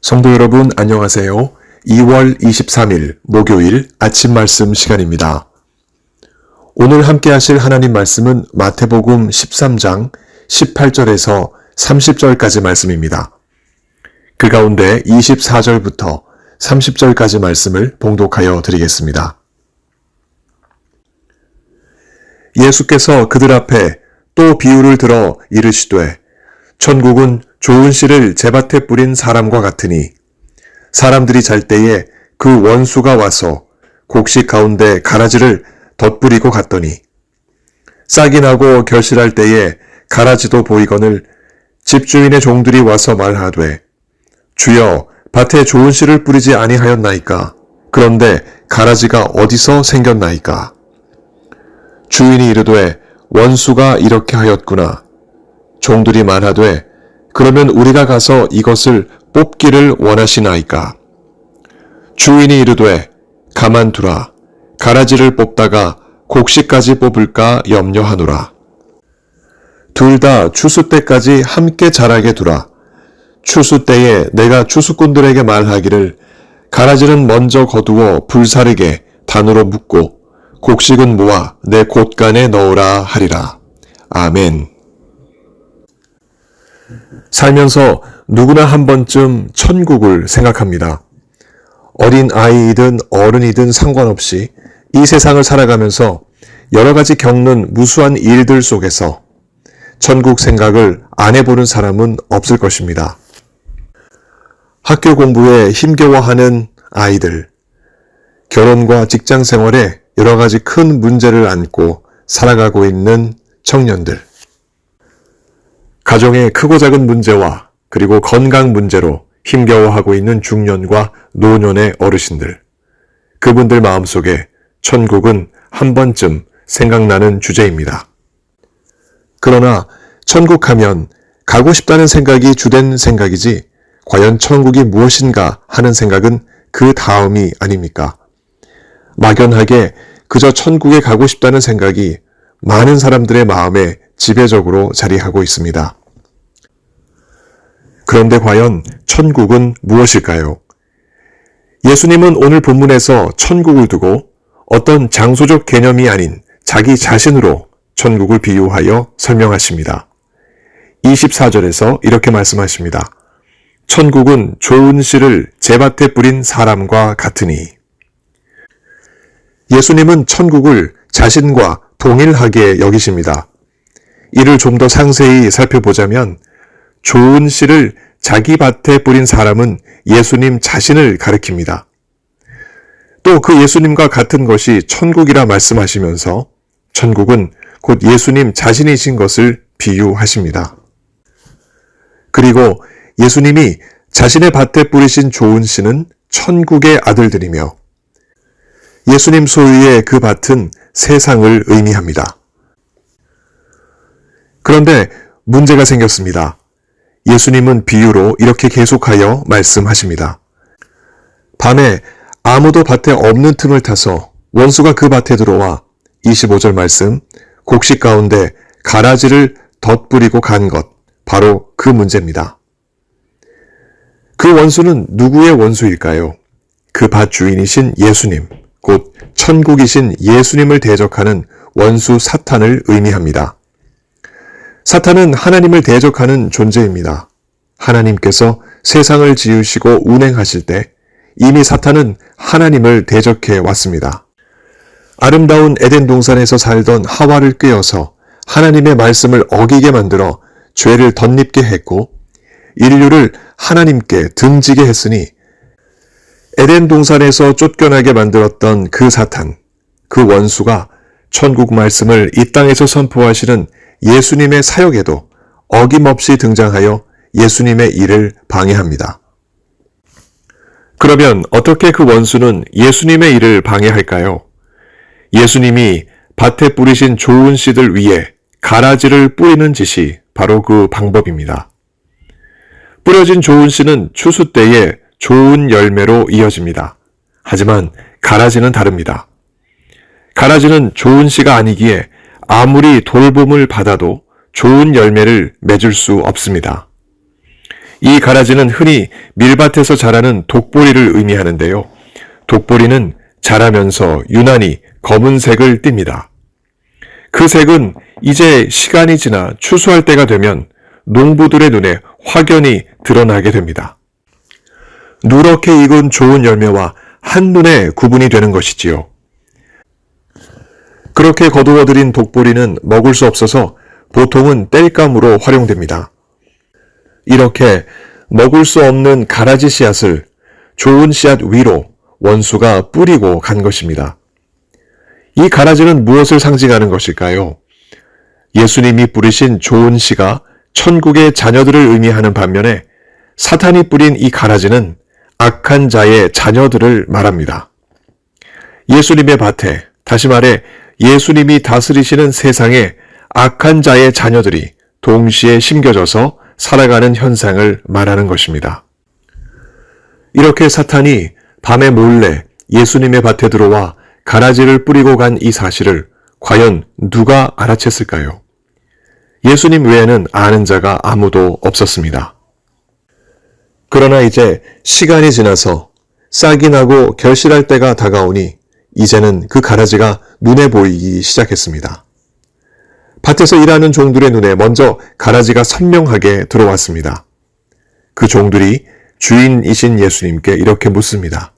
성도 여러분 안녕하세요. 2월 23일 목요일 아침 말씀 시간입니다. 오늘 함께 하실 하나님 말씀은 마태복음 13장 18절에서 30절까지 말씀입니다. 그 가운데 24절부터 30절까지 말씀을 봉독하여 드리겠습니다. 예수께서 그들 앞에 또 비유를 들어 이르시되 천국은 좋은 씨를 제밭에 뿌린 사람과 같으니 사람들이 잘 때에 그 원수가 와서 곡식 가운데 가라지를 덧뿌리고 갔더니 싹이 나고 결실할 때에 가라지도 보이거늘 집주인의 종들이 와서 말하되 주여 밭에 좋은 씨를 뿌리지 아니하였나이까 그런데 가라지가 어디서 생겼나이까 주인이 이르되 원수가 이렇게 하였구나 종들이 말하되 그러면 우리가 가서 이것을 뽑기를 원하시나이까? 주인이 이르되 가만두라. 가라지를 뽑다가 곡식까지 뽑을까 염려하노라. 둘 다 추수 때까지 함께 자라게 두라. 추수 때에 내가 추수꾼들에게 말하기를 가라지는 먼저 거두어 불사르게 단으로 묶고 곡식은 모아 내 곳간에 넣으라 하리라. 아멘. 살면서 누구나 한 번쯤 천국을 생각합니다. 어린 아이이든 어른이든 상관없이 이 세상을 살아가면서 여러 가지 겪는 무수한 일들 속에서 천국 생각을 안 해보는 사람은 없을 것입니다. 학교 공부에 힘겨워하는 아이들, 결혼과 직장 생활에 여러 가지 큰 문제를 안고 살아가고 있는 청년들, 가정의 크고 작은 문제와 그리고 건강 문제로 힘겨워하고 있는 중년과 노년의 어르신들, 그분들 마음속에 천국은 한 번쯤 생각나는 주제입니다. 그러나 천국 하면 가고 싶다는 생각이 주된 생각이지 과연 천국이 무엇인가 하는 생각은 그 다음이 아닙니까? 막연하게 그저 천국에 가고 싶다는 생각이 많은 사람들의 마음에 지배적으로 자리하고 있습니다. 그런데 과연 천국은 무엇일까요? 예수님은 오늘 본문에서 천국을 두고 어떤 장소적 개념이 아닌 자기 자신으로 천국을 비유하여 설명하십니다. 24절에서 이렇게 말씀하십니다. 천국은 좋은 씨를 제밭에 뿌린 사람과 같으니. 예수님은 천국을 자신과 동일하게 여기십니다. 이를 좀 더 상세히 살펴보자면 좋은 씨를 자기 밭에 뿌린 사람은 예수님 자신을 가리킵니다. 또 그 예수님과 같은 것이 천국이라 말씀하시면서 천국은 곧 예수님 자신이신 것을 비유하십니다. 그리고 예수님이 자신의 밭에 뿌리신 좋은 씨는 천국의 아들들이며 예수님 소유의 그 밭은 세상을 의미합니다. 그런데 문제가 생겼습니다. 예수님은 비유로 이렇게 계속하여 말씀하십니다. 밤에 아무도 밭에 없는 틈을 타서 원수가 그 밭에 들어와 25절 말씀 곡식 가운데 가라지를 덧뿌리고 간 것, 바로 그 문제입니다. 그 원수는 누구의 원수일까요? 그 밭 주인이신 예수님, 곧 천국이신 예수님을 대적하는 원수 사탄을 의미합니다. 사탄은 하나님을 대적하는 존재입니다. 하나님께서 세상을 지으시고 운행하실 때 이미 사탄은 하나님을 대적해 왔습니다. 아름다운 에덴 동산에서 살던 하와를 꿰어서 하나님의 말씀을 어기게 만들어 죄를 덧입게 했고 인류를 하나님께 등지게 했으니 에덴 동산에서 쫓겨나게 만들었던 그 사탄, 그 원수가 천국 말씀을 이 땅에서 선포하시는 예수님의 사역에도 어김없이 등장하여 예수님의 일을 방해합니다. 그러면 어떻게 그 원수는 예수님의 일을 방해할까요? 예수님이 밭에 뿌리신 좋은 씨들 위에 가라지를 뿌리는 짓이 바로 그 방법입니다. 뿌려진 좋은 씨는 추수 때에 좋은 열매로 이어집니다. 하지만 가라지는 다릅니다. 가라지는 좋은 씨가 아니기에 아무리 돌봄을 받아도 좋은 열매를 맺을 수 없습니다. 이 가라지는 흔히 밀밭에서 자라는 독보리를 의미하는데요. 독보리는 자라면서 유난히 검은색을 띱니다. 그 색은 이제 시간이 지나 추수할 때가 되면 농부들의 눈에 확연히 드러나게 됩니다. 누렇게 익은 좋은 열매와 한눈에 구분이 되는 것이지요. 그렇게 거두어들인 독보리는 먹을 수 없어서 보통은 땔감으로 활용됩니다. 이렇게 먹을 수 없는 가라지 씨앗을 좋은 씨앗 위로 원수가 뿌리고 간 것입니다. 이 가라지는 무엇을 상징하는 것일까요? 예수님이 뿌리신 좋은 씨가 천국의 자녀들을 의미하는 반면에 사탄이 뿌린 이 가라지는 악한 자의 자녀들을 말합니다. 예수님의 밭에, 다시 말해 예수님이 다스리시는 세상에 악한 자의 자녀들이 동시에 심겨져서 살아가는 현상을 말하는 것입니다. 이렇게 사탄이 밤에 몰래 예수님의 밭에 들어와 가라지를 뿌리고 간 이 사실을 과연 누가 알아챘을까요? 예수님 외에는 아는 자가 아무도 없었습니다. 그러나 이제 시간이 지나서 싹이 나고 결실할 때가 다가오니 이제는 그 가라지가 눈에 보이기 시작했습니다. 밭에서 일하는 종들의 눈에 먼저 가라지가 선명하게 들어왔습니다. 그 종들이 주인이신 예수님께 이렇게 묻습니다.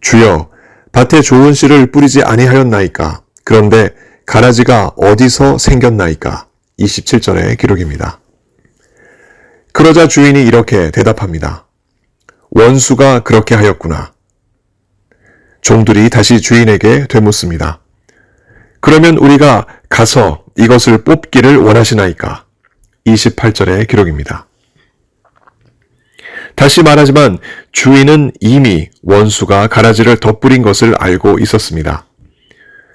주여, 밭에 좋은 씨를 뿌리지 아니하였나이까? 그런데 가라지가 어디서 생겼나이까? 27절의 기록입니다. 그러자 주인이 이렇게 대답합니다. 원수가 그렇게 하였구나. 종들이 다시 주인에게 되묻습니다. 그러면 우리가 가서 이것을 뽑기를 원하시나이까? 28절의 기록입니다. 다시 말하지만 주인은 이미 원수가 가라지를 덧뿌린 것을 알고 있었습니다.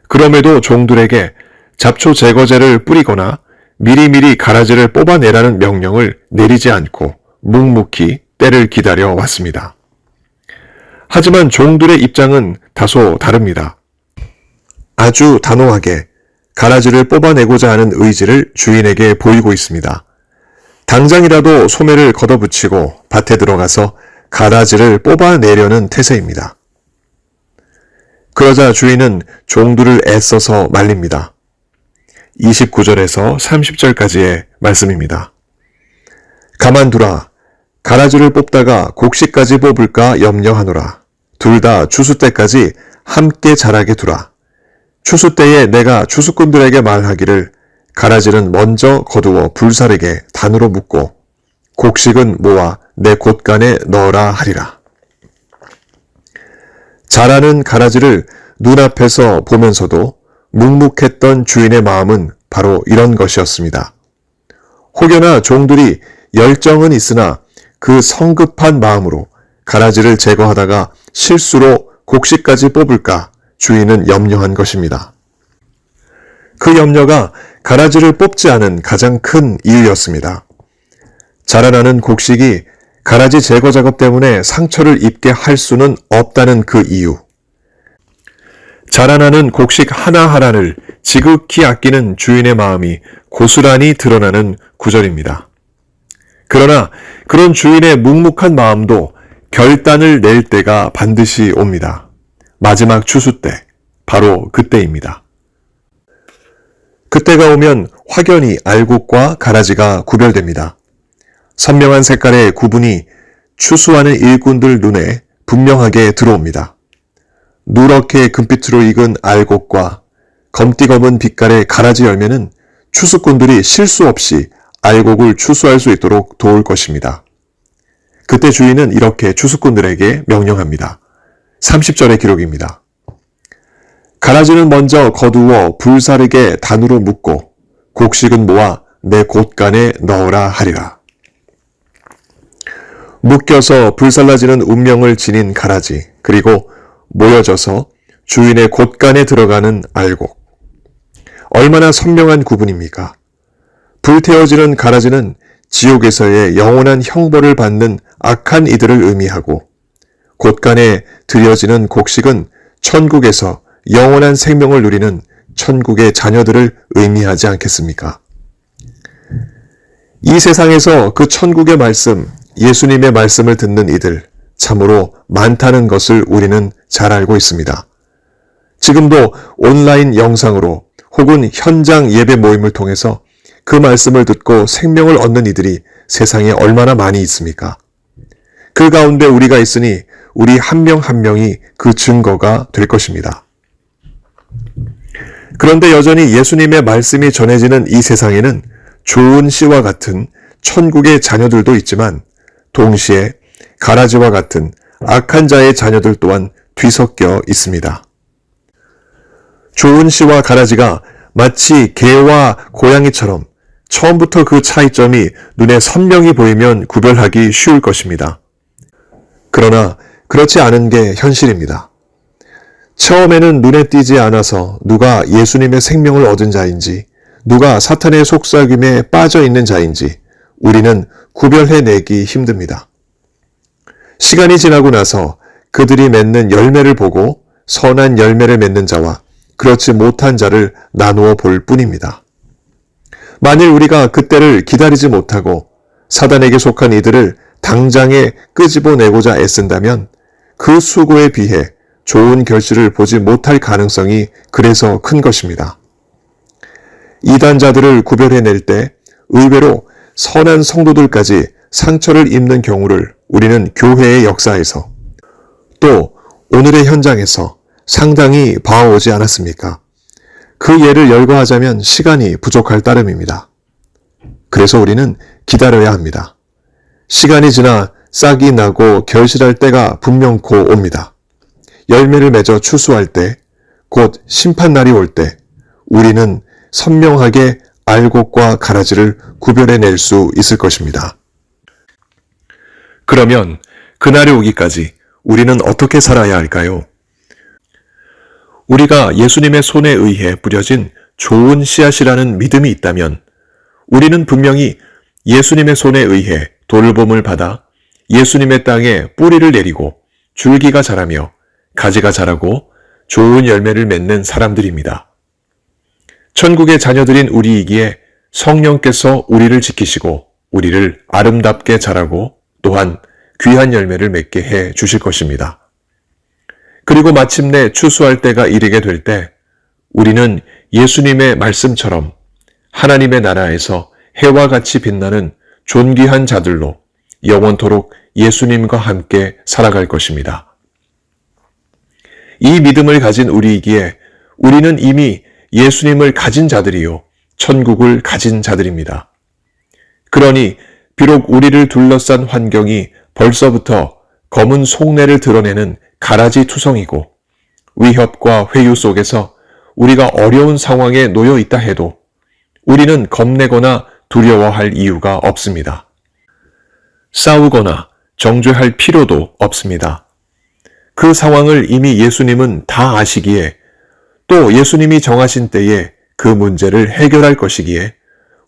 그럼에도 종들에게 잡초 제거제를 뿌리거나 미리미리 가라지를 뽑아내라는 명령을 내리지 않고 묵묵히 때를 기다려 왔습니다. 하지만 종들의 입장은 다소 다릅니다. 아주 단호하게 가라지를 뽑아내고자 하는 의지를 주인에게 보이고 있습니다. 당장이라도 소매를 걷어붙이고 밭에 들어가서 가라지를 뽑아내려는 태세입니다. 그러자 주인은 종들을 애써서 말립니다. 29절에서 30절까지의 말씀입니다. 가만두라. 가라지를 뽑다가 곡식까지 뽑을까 염려하노라. 둘 다 추수 때까지 함께 자라게 두라. 추수 때에 내가 추수꾼들에게 말하기를 가라지는 먼저 거두어 불사르게 단으로 묶고 곡식은 모아 내 곳간에 넣어라 하리라. 자라는 가라지를 눈앞에서 보면서도 묵묵했던 주인의 마음은 바로 이런 것이었습니다. 혹여나 종들이 열정은 있으나 그 성급한 마음으로 가라지를 제거하다가 실수로 곡식까지 뽑을까 주인은 염려한 것입니다. 그 염려가 가라지를 뽑지 않은 가장 큰 이유였습니다. 자라나는 곡식이 가라지 제거 작업 때문에 상처를 입게 할 수는 없다는 그 이유. 자라나는 곡식 하나하나를 지극히 아끼는 주인의 마음이 고스란히 드러나는 구절입니다. 그러나 그런 주인의 묵묵한 마음도 결단을 낼 때가 반드시 옵니다. 마지막 추수 때, 바로 그때입니다. 그때가 오면 확연히 알곡과 가라지가 구별됩니다. 선명한 색깔의 구분이 추수하는 일꾼들 눈에 분명하게 들어옵니다. 누렇게 금빛으로 익은 알곡과 검띠검은 빛깔의 가라지 열매는 추수꾼들이 실수 없이 알곡을 추수할 수 있도록 도울 것입니다. 그때 주인은 이렇게 추수꾼들에게 명령합니다. 30절의 기록입니다. 가라지는 먼저 거두어 불사르게 단으로 묶고 곡식은 모아 내 곳간에 넣어라 하리라. 묶여서 불살라지는 운명을 지닌 가라지, 그리고 모여져서 주인의 곳간에 들어가는 알곡. 얼마나 선명한 구분입니까? 불태워지는 가라지는 지옥에서의 영원한 형벌을 받는 악한 이들을 의미하고, 곳간에 들여지는 곡식은 천국에서 영원한 생명을 누리는 천국의 자녀들을 의미하지 않겠습니까? 이 세상에서 그 천국의 말씀, 예수님의 말씀을 듣는 이들 참으로 많다는 것을 우리는 잘 알고 있습니다. 지금도 온라인 영상으로 혹은 현장 예배 모임을 통해서 그 말씀을 듣고 생명을 얻는 이들이 세상에 얼마나 많이 있습니까? 그 가운데 우리가 있으니 우리 한 명 한 명이 그 증거가 될 것입니다. 그런데 여전히 예수님의 말씀이 전해지는 이 세상에는 좋은 씨와 같은 천국의 자녀들도 있지만 동시에 가라지와 같은 악한 자의 자녀들 또한 뒤섞여 있습니다. 좋은 씨와 가라지가 마치 개와 고양이처럼 처음부터 그 차이점이 눈에 선명히 보이면 구별하기 쉬울 것입니다. 그러나 그렇지 않은 게 현실입니다. 처음에는 눈에 띄지 않아서 누가 예수님의 생명을 얻은 자인지, 누가 사탄의 속삭임에 빠져 있는 자인지 우리는 구별해내기 힘듭니다. 시간이 지나고 나서 그들이 맺는 열매를 보고 선한 열매를 맺는 자와 그렇지 못한 자를 나누어 볼 뿐입니다. 만일 우리가 그때를 기다리지 못하고 사단에게 속한 이들을 당장에 끄집어내고자 애쓴다면 그 수고에 비해 좋은 결실을 보지 못할 가능성이 그래서 큰 것입니다. 이단자들을 구별해낼 때 의외로 선한 성도들까지 상처를 입는 경우를 우리는 교회의 역사에서 또 오늘의 현장에서 상당히 봐오지 않았습니까? 그 예를 열거하자면 시간이 부족할 따름입니다. 그래서 우리는 기다려야 합니다. 시간이 지나 싹이 나고 결실할 때가 분명코 옵니다. 열매를 맺어 추수할 때, 곧 심판날이 올 때 우리는 선명하게 알곡과 가라지를 구별해낼 수 있을 것입니다. 그러면 그날이 오기까지 우리는 어떻게 살아야 할까요? 우리가 예수님의 손에 의해 뿌려진 좋은 씨앗이라는 믿음이 있다면 우리는 분명히 예수님의 손에 의해 돌봄을 받아 예수님의 땅에 뿌리를 내리고 줄기가 자라며 가지가 자라고 좋은 열매를 맺는 사람들입니다. 천국의 자녀들인 우리이기에 성령께서 우리를 지키시고 우리를 아름답게 자라고 또한 귀한 열매를 맺게 해 주실 것입니다. 그리고 마침내 추수할 때가 이르게 될 때 우리는 예수님의 말씀처럼 하나님의 나라에서 해와 같이 빛나는 존귀한 자들로 영원토록 예수님과 함께 살아갈 것입니다. 이 믿음을 가진 우리이기에 우리는 이미 예수님을 가진 자들이요 천국을 가진 자들입니다. 그러니 비록 우리를 둘러싼 환경이 벌써부터 검은 속내를 드러내는 가라지 투성이고 위협과 회유 속에서 우리가 어려운 상황에 놓여 있다 해도 우리는 겁내거나 두려워할 이유가 없습니다. 싸우거나 정죄할 필요도 없습니다. 그 상황을 이미 예수님은 다 아시기에 또 예수님이 정하신 때에 그 문제를 해결할 것이기에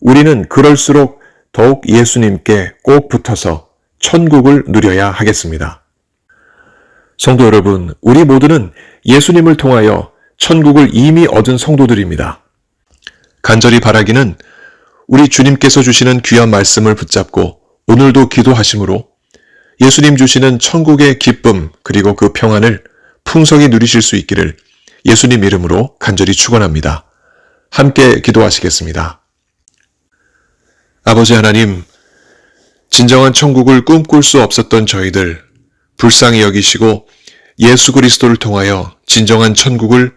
우리는 그럴수록 더욱 예수님께 꼭 붙어서 천국을 누려야 하겠습니다. 성도 여러분, 우리 모두는 예수님을 통하여 천국을 이미 얻은 성도들입니다. 간절히 바라기는 우리 주님께서 주시는 귀한 말씀을 붙잡고 오늘도 기도하심으로 예수님 주시는 천국의 기쁨 그리고 그 평안을 풍성히 누리실 수 있기를 예수님 이름으로 간절히 축원합니다. 함께 기도하시겠습니다. 아버지 하나님, 진정한 천국을 꿈꿀 수 없었던 저희들 불쌍히 여기시고 예수 그리스도를 통하여 진정한 천국을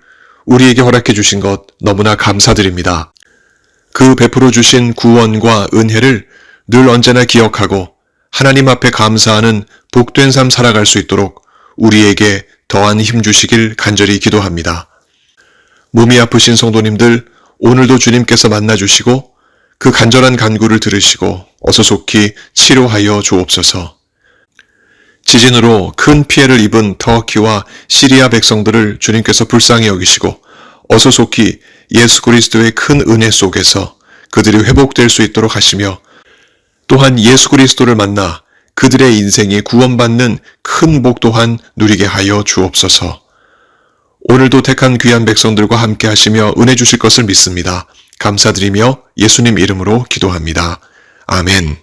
우리에게 허락해 주신 것 너무나 감사드립니다. 그 베풀어 주신 구원과 은혜를 늘 언제나 기억하고 하나님 앞에 감사하는 복된 삶 살아갈 수 있도록 우리에게 더한 힘 주시길 간절히 기도합니다. 몸이 아프신 성도님들 오늘도 주님께서 만나주시고 그 간절한 간구를 들으시고 어서 속히 치료하여 주옵소서. 지진으로 큰 피해를 입은 터키와 시리아 백성들을 주님께서 불쌍히 여기시고 어서 속히 예수 그리스도의 큰 은혜 속에서 그들이 회복될 수 있도록 하시며 또한 예수 그리스도를 만나 그들의 인생이 구원받는 큰 복 또한 누리게 하여 주옵소서. 오늘도 택한 귀한 백성들과 함께 하시며 은혜 주실 것을 믿습니다. 감사드리며 예수님 이름으로 기도합니다. 아멘.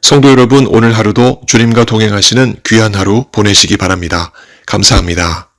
성도 여러분, 오늘 하루도 주님과 동행하시는 귀한 하루 보내시기 바랍니다. 감사합니다.